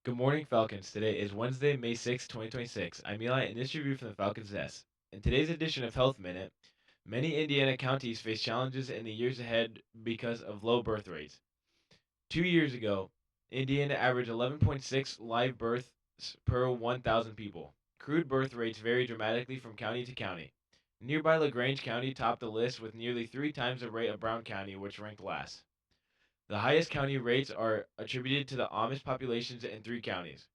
Good morning, Falcons. Today is Wednesday, May 6th, 2026. I'm Eli, and this review from the Falcons Desk. In today's edition of Health Minute, many Indiana counties face challenges in the years ahead because of low birth rates. 2 years ago, Indiana averaged 11.6 live births per 1,000 people. Crude birth rates vary dramatically from county to county. Nearby LaGrange County topped the list with nearly 3 times the rate of Brown County, which ranked last. The highest county rates are attributed to the Amish populations in 3 counties.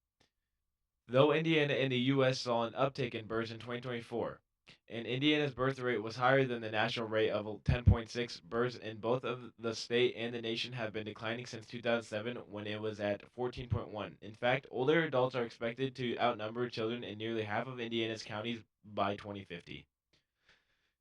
Though Indiana and the U.S. saw an uptick in births in 2024, and Indiana's birth rate was higher than the national rate of 10.6, births in both of the state and the nation have been declining since 2007 when it was at 14.1. In fact, older adults are expected to outnumber children in nearly half of Indiana's counties by 2050.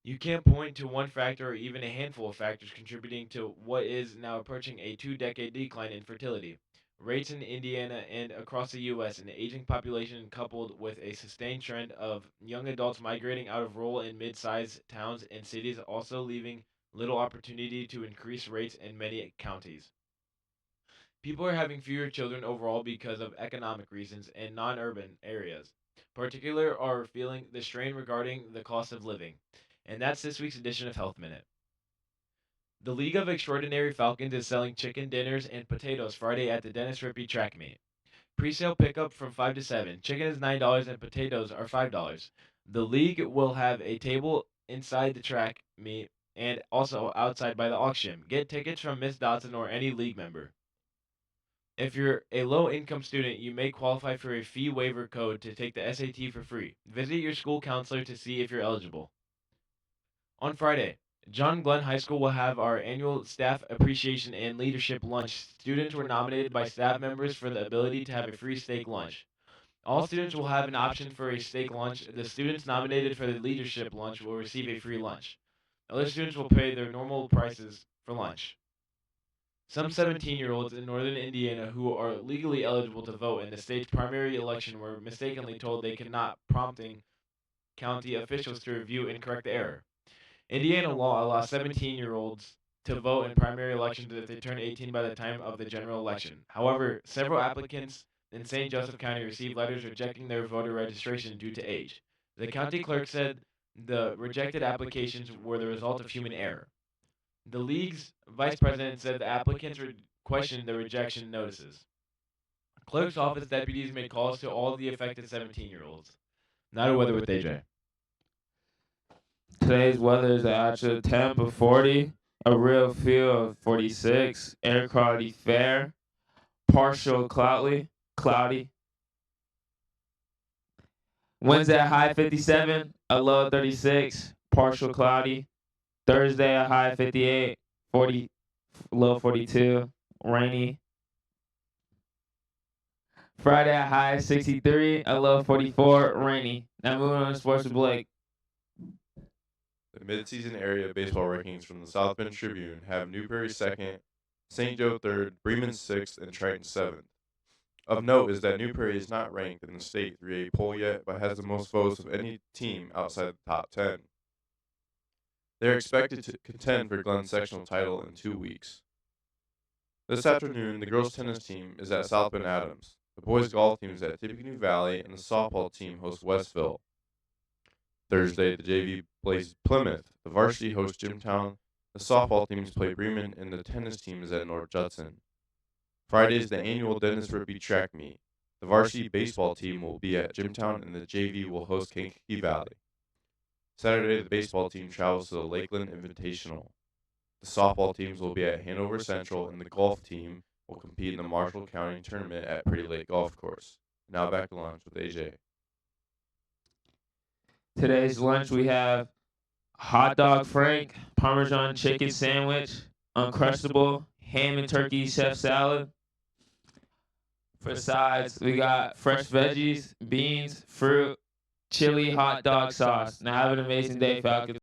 You can't point to one factor or even a handful of factors contributing to what is now approaching a 2 decade decline in fertility. Rates in Indiana and across the U.S. an aging population coupled with a sustained trend of young adults migrating out of rural and mid sized towns and cities also leaving little opportunity to increase rates in many counties. People are having fewer children overall because of economic reasons in non urban areas. Particular are feeling the strain regarding the cost of living. And that's this week's edition of Health Minute. The League of Extraordinary Falcons is selling chicken dinners and potatoes Friday at the Dennis Rippey track meet. Pre-sale pickup from 5 to 7. Chicken is $9 and potatoes are $5. The league will have a table inside the track meet and also outside by the auction. Get tickets from Miss Dotson or any league member. If you're a low income student, you may qualify for a fee waiver code to take the SAT for free. Visit your school counselor to see if you're eligible. On Friday, John Glenn High School will have our annual Staff Appreciation and Leadership Lunch. Students were nominated by staff members for the ability to have a free steak lunch. All students will have an option for a steak lunch. The students nominated for the leadership lunch will receive a free lunch. Other students will pay their normal prices for lunch. Some 17-year-olds in northern Indiana who are legally eligible to vote in the state's primary election were mistakenly told they could not, prompting county officials to review and correct the error. Indiana law allows 17-year-olds to vote in primary elections if they turn 18 by the time of the general election. However, several applicants in St. Joseph County received letters rejecting their voter registration due to age. The county clerk said the rejected applications were the result of human error. The league's vice president said the applicants questioned the rejection notices. Clerk's office deputies made calls to all of the affected 17-year-olds. Now to weather with AJ. Today's weather is an actual temp of 40, a real feel of 46, air quality fair, partial cloudy. Wednesday a high 57, a low 36, partial cloudy. Thursday a high 58, 40, low 42, rainy. Friday a high 63, a low 44, rainy. Now moving on to sports with Blake. The midseason area baseball rankings from the South Bend Tribune have Newberry second, St. Joe third, Bremen sixth, and Triton seventh. Of note is that Newberry is not ranked in the state 3A poll yet, but has the most votes of any team outside the top 10. They are expected to contend for Glenn's sectional title in 2 weeks. This afternoon, the girls' tennis team is at South Bend Adams. The boys' golf team is at Tippecanoe Valley, and the softball team hosts Westville. Thursday, the JV plays Plymouth. The varsity hosts Jimtown. The softball teams play Bremen, and the tennis team is at North Judson. Friday is the annual Dennis Rippey track meet. The varsity baseball team will be at Jimtown, and the JV will host Kankakee Valley. Saturday, the baseball team travels to the Lakeland Invitational. The softball teams will be at Hanover Central, and the golf team will compete in the Marshall County Tournament at Pretty Lake Golf Course. Now back to lunch with AJ. Today's lunch we have hot dog frank, Parmesan chicken sandwich, Uncrustable, ham and turkey chef salad. For sides, we got fresh veggies, beans, fruit, chili, hot dog sauce. Now have an amazing day, Falcons.